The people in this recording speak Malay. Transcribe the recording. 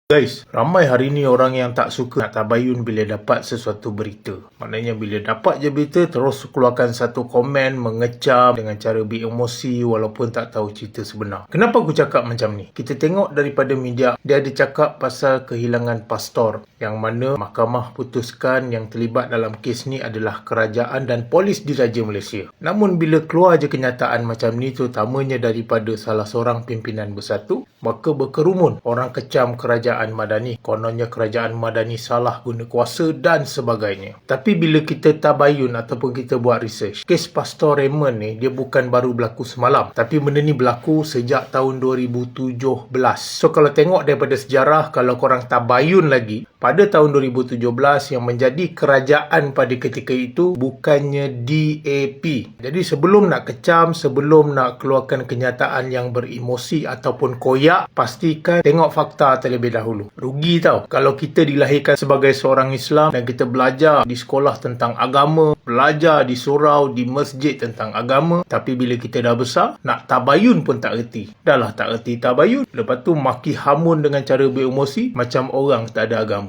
Guys, ramai hari ni orang yang tak suka nak tabayun bila dapat sesuatu berita. Maknanya bila dapat je berita, terus keluarkan satu komen, mengecam dengan cara beremosi walaupun tak tahu cerita sebenar. Kenapa aku cakap macam ni? Kita tengok daripada media, dia ada cakap pasal kehilangan pastor, yang mana mahkamah putuskan yang terlibat dalam kes ni adalah kerajaan dan polis diraja Malaysia. Namun bila keluar je kenyataan macam ni, terutamanya daripada salah seorang pimpinan bersatu, maka berkerumun orang kecam kerajaan Madani. Kononnya kerajaan Madani salah guna kuasa dan sebagainya. Tapi bila kita tabayun ataupun kita buat research, kes Pastor Raymond ni dia bukan baru berlaku semalam, tapi benda ni berlaku sejak tahun 2017. So kalau tengok daripada sejarah, kalau korang tabayun lagi, pada tahun 2017 yang menjadi kerajaan pada ketika itu bukannya DAP. Jadi sebelum nak kecam, sebelum nak keluarkan kenyataan yang beremosi ataupun koyak, pastikan tengok fakta terlebih dahulu. Rugi tau kalau kita dilahirkan sebagai seorang Islam dan kita belajar di sekolah tentang agama, belajar di surau, di masjid tentang agama, tapi bila kita dah besar, nak tabayun pun tak reti. Dah lah tak reti tabayun, lepas tu maki hamun dengan cara beremosi macam orang tak ada agama.